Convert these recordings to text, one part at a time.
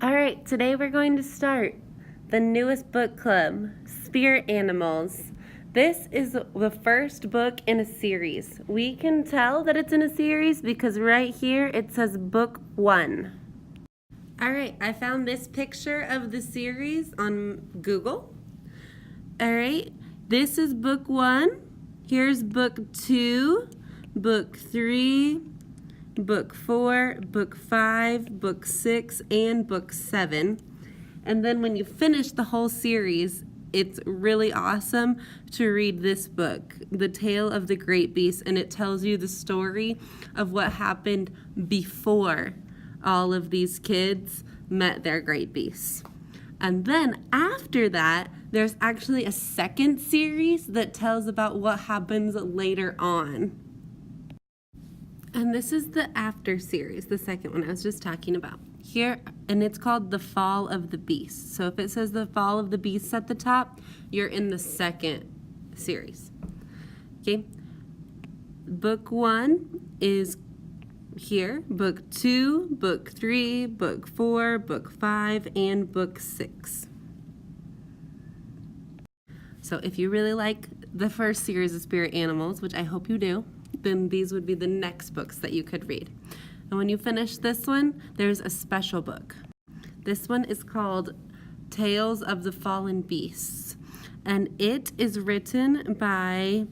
All right, today we're going to start the newest book club, Spirit Animals. This is the first book in a series. We can tell that it's in a series because right here it says book 1. All right, I found this picture of the series on Google. All right, this is book 1. Here's book 2, book 3, book 4, book 5, book 6, and book 7. And then when you finish the whole series, it's really awesome to read this book, The Tale of the Great Beast, and it tells you the story of what happened before all of these kids met their great beasts. And then after that, there's actually a second series that tells about what happens later on. And this is the after series, the second one I was just talking about. Here, and it's called The Fall of the Beast. So if it says The Fall of the Beast at the top, you're in the second series. Okay? Book 1 is here. Book 2, Book 3, Book 4, Book 5, and Book 6. So if you really like the first series of Spirit Animals, which I hope you do, then these would be the next books that you could read. And when you finish this one, there's a special book. This one is called Tales of the Fallen Beasts, and it is written by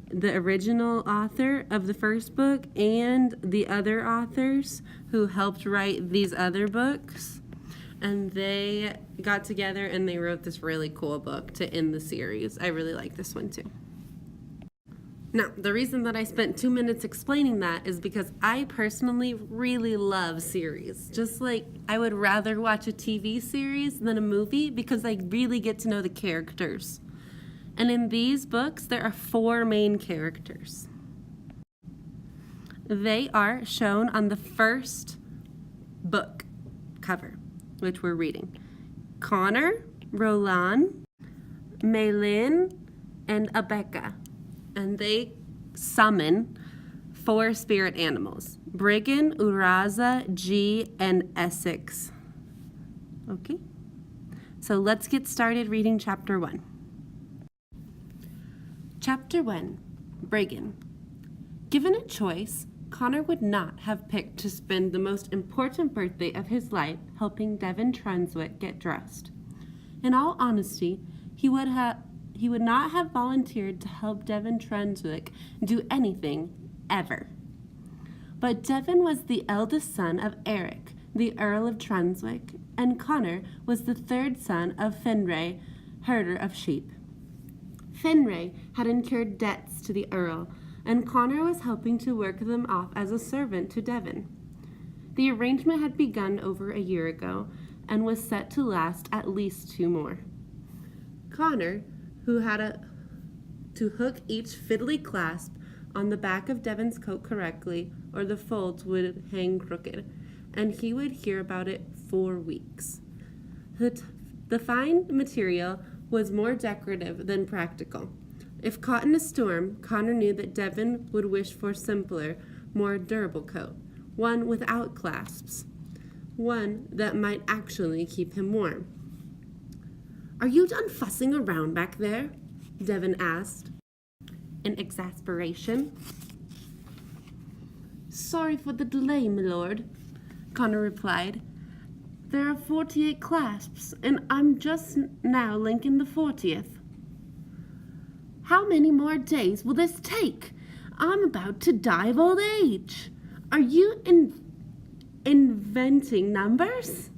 the original author of the first book and the other authors who helped write these other books. And they got together and they wrote this really cool book to end the series. I really like this one too. Now, the reason that I spent 2 minutes explaining that is because I personally really love series. Just like I would rather watch a TV series than a movie because I really get to know the characters. And in these books, there are 4 main characters. They are shown on the first book cover, which we're reading. Connor, Roland, Maylin, and Abeka. And they summon 4 spirit animals: Brigand, Uraza, G, and Essex. Okay? So let's get started reading chapter 1. Chapter 1, Brigand. Given a choice, Connor would not have picked to spend the most important birthday of his life helping Devin Trunswick get dressed. In all honesty, he would not have volunteered to help Devin Trunswick do anything, ever. But Devin was the eldest son of Eric, the Earl of Trunswick, and Connor was the 3rd son of Finray, herder of sheep. Finray had incurred debts to the Earl, and Connor was helping to work them off as a servant to Devin. The arrangement had begun over a year ago, and was set to last at least 2 more. Connor, who had to hook each fiddly clasp on the back of Devin's coat correctly, or the folds would hang crooked, and he would hear about it for weeks. The fine material was more decorative than practical. If caught in a storm, Connor knew that Devin would wish for a simpler, more durable coat, one without clasps, one that might actually keep him warm. "Are you done fussing around back there?" Devin asked, in exasperation. "Sorry for the delay, my lord," Connor replied. "There are 48 clasps, and I'm just now linking the 40th. How many more days will this take? I'm about to die of old age. Are you inventing numbers?"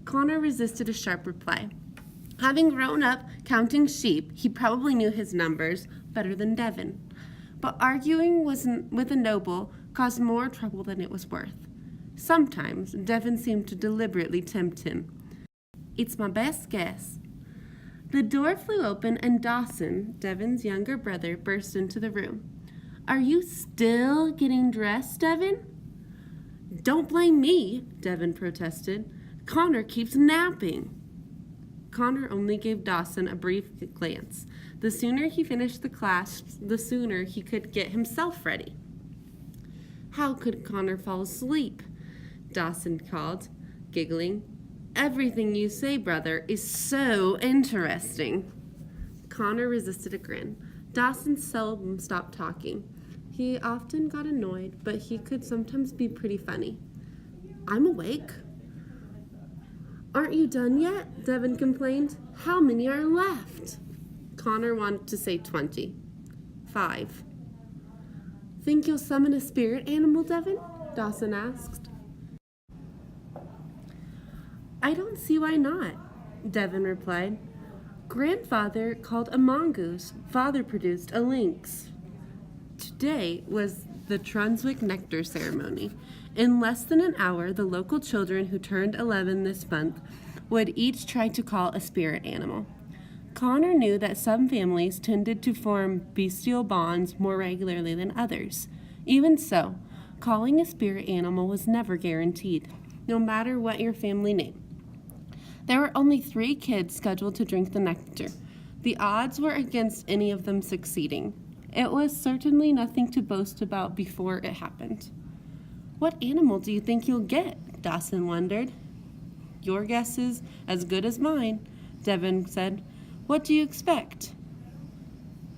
Connor resisted a sharp reply. Having grown up counting sheep, he probably knew his numbers better than Devin. But arguing with a noble caused more trouble than it was worth. Sometimes Devin seemed to deliberately tempt him. "It's my best guess." The door flew open and Dawson, Devin's younger brother, burst into the room. "Are you still getting dressed, Devin?" "Don't blame me," Devin protested. "Connor keeps napping." Connor only gave Dawson a brief glance. The sooner he finished the clasps, the sooner he could get himself ready. How could Connor fall asleep? Dawson called. giggling. Everything you say, brother, is so interesting. Connor resisted a grin. Dawson seldom stopped talking. He often got annoyed, but he could sometimes be pretty funny. I'm awake. Aren't you done yet? Devin complained. How many are left? Connor wanted to say 20. 5. Think you'll summon a spirit animal, Devin? Dawson asked. I don't see why not, Devin replied. Grandfather called a mongoose. Father produced a lynx. Today was the Trunswick Nectar Ceremony. In less than an hour, the local children who turned 11 this month would each try to call a spirit animal. Connor knew that some families tended to form bestial bonds more regularly than others. Even so, calling a spirit animal was never guaranteed, no matter what your family name. There were only 3 kids scheduled to drink the nectar. The odds were against any of them succeeding. It was certainly nothing to boast about before it happened. What animal do you think you'll get? Dawson wondered. Your guess is as good as mine, Devin said. What do you expect?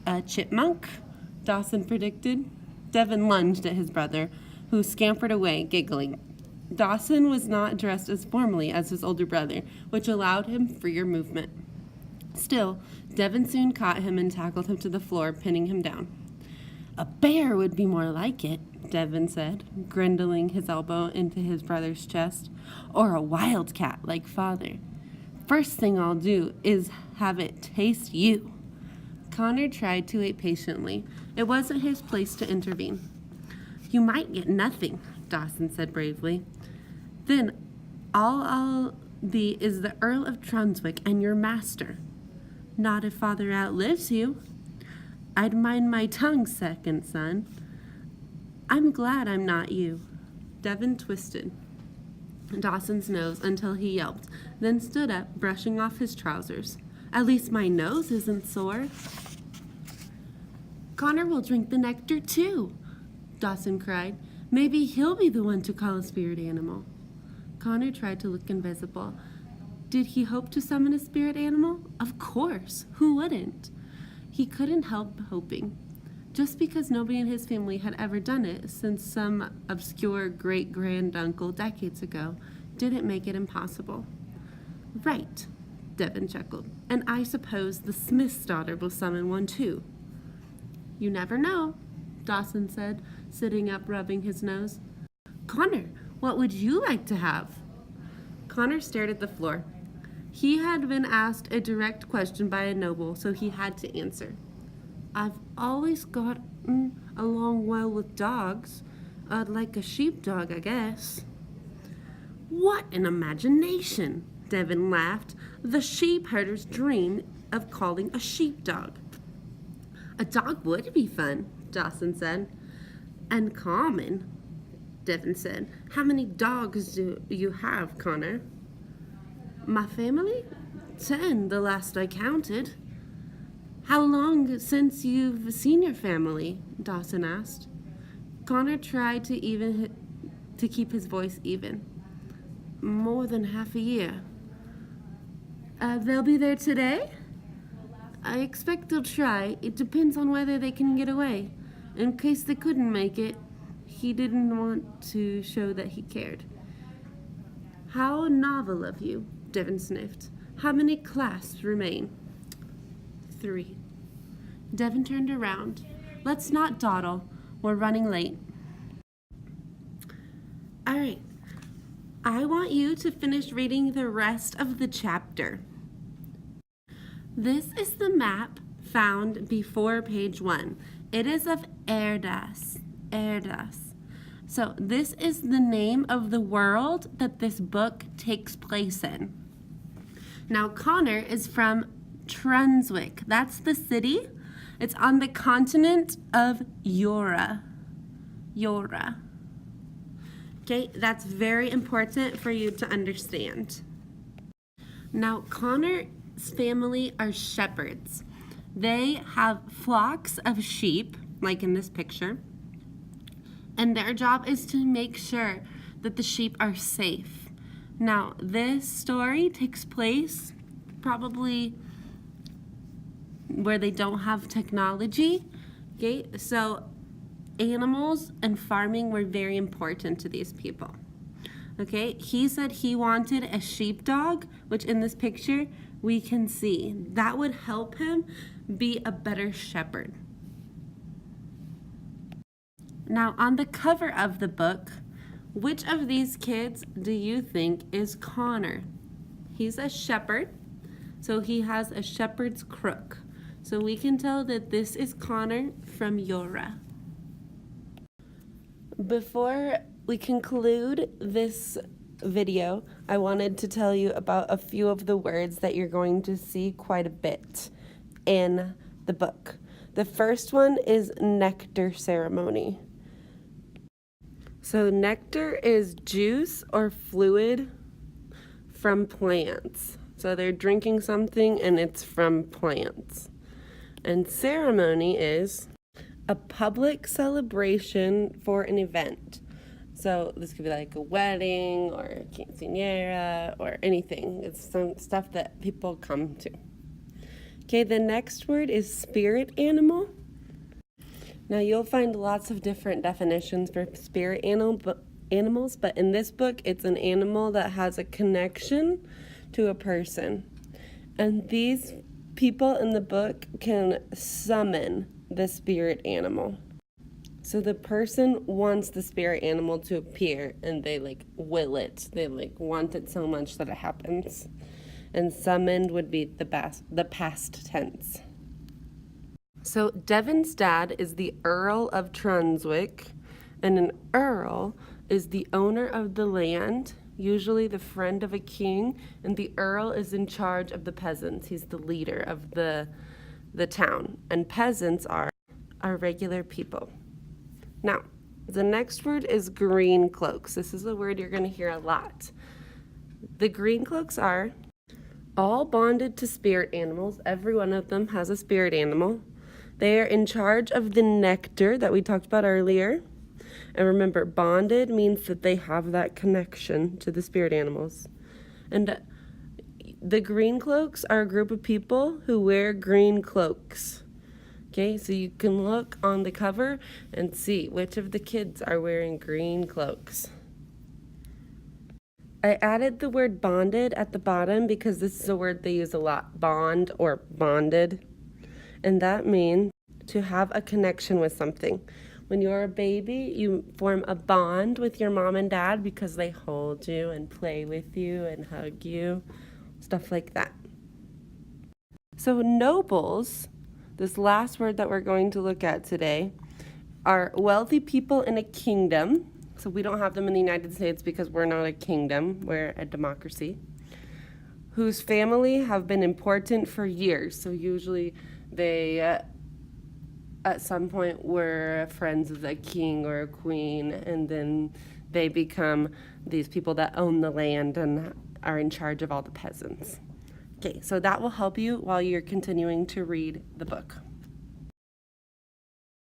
A chipmunk, Dawson predicted. Devin lunged at his brother, who scampered away, giggling. Dawson was not dressed as formally as his older brother, which allowed him freer movement. Still, Devin soon caught him and tackled him to the floor, pinning him down. A bear would be more like it, Devin said, grindling his elbow into his brother's chest. Or a wildcat like father. First thing I'll do is have it taste you. Connor tried to wait patiently. It wasn't his place to intervene. You might get nothing, Dawson said bravely. Then all I'll be is the Earl of Trunswick and your master. Not if father outlives you. I'd mind my tongue, second son. I'm glad I'm not you. Devin twisted Dawson's nose until he yelped, then stood up, brushing off his trousers. At least my nose isn't sore. Connor will drink the nectar too, Dawson cried. Maybe he'll be the one to call a spirit animal. Connor tried to look invisible. Did he hope to summon a spirit animal? Of course. Who wouldn't? He couldn't help hoping. Just because nobody in his family had ever done it since some obscure great-granduncle decades ago didn't make it impossible. Right, Devin chuckled. And I suppose the Smith's daughter will summon one too. You never know, Dawson said, sitting up, rubbing his nose. Connor, what would you like to have? Connor stared at the floor. He had been asked a direct question by a noble, so he had to answer. I've always gotten along well with dogs. I'd like a sheepdog, I guess. What an imagination, Devin laughed. The sheepherder's dream of calling a sheepdog. A dog would be fun, Dawson said. And common, Devin said. How many dogs do you have, Connor? My family? 10, the last I counted. How long since you've seen your family? Dawson asked. Connor tried to keep his voice even. More than half a year. They'll be there today? I expect they'll try. It depends on whether they can get away. In case they couldn't make it, he didn't want to show that he cared. How novel of you, Devin sniffed. How many clasps remain? 3. Devin turned around. Let's not dawdle. We're running late. All right. I want you to finish reading the rest of the chapter. This is the map found before page 1. It is of Erdas. So this is the name of the world that this book takes place in. Now Connor is from Trunswick. That's the city. It's on the continent of Eura. Okay, that's very important for you to understand. Now Connor's family are shepherds. They have flocks of sheep, like in this picture, and their job is to make sure that the sheep are safe. Now, this story takes place probably where they don't have technology. Okay, so animals and farming were very important to these people. Okay, he said he wanted a sheepdog, which in this picture we can see that would help him be a better shepherd. Now, on the cover of the book, which of these kids do you think is Connor? He's a shepherd, so he has a shepherd's crook. So we can tell that this is Connor from Yora. Before we conclude this video, I wanted to tell you about a few of the words that you're going to see quite a bit in the book. The first one is nectar ceremony. So nectar is juice or fluid from plants. So they're drinking something and it's from plants. And ceremony is a public celebration for an event. So this could be like a wedding or a quinceañera or anything. It's some stuff that people come to. Okay, the next word is spirit animal. Now you'll find lots of different definitions for spirit animals, but in this book it's an animal that has a connection to a person. And these people in the book can summon the spirit animal. So the person wants the spirit animal to appear and they will it. They want it so much that it happens. And summoned would be the past tense. So Devon's dad is the Earl of Trunswick, and an earl is the owner of the land, usually the friend of a king, and the earl is in charge of the peasants. He's the leader of the town, and peasants are regular people. Now, the next word is green cloaks. This is a word you're going to hear a lot. The green cloaks are all bonded to spirit animals. Every one of them has a spirit animal. They are in charge of the nectar that we talked about earlier. And remember, bonded means that they have that connection to the spirit animals. And the green cloaks are a group of people who wear green cloaks. Okay, so you can look on the cover and see which of the kids are wearing green cloaks. I added the word bonded at the bottom because this is a word they use a lot, bond or bonded. And that means to have a connection with something. When you're a baby, you form a bond with your mom and dad because they hold you and play with you and hug you, stuff like that. So nobles, this last word that we're going to look at today, are wealthy people in a kingdom. So we don't have them in the United States because we're not a kingdom, we're a democracy, whose family have been important for years. So usually they, at some point, were friends of a king or a queen, and then they become these people that own the land and are in charge of all the peasants. Okay, so that will help you while you're continuing to read the book.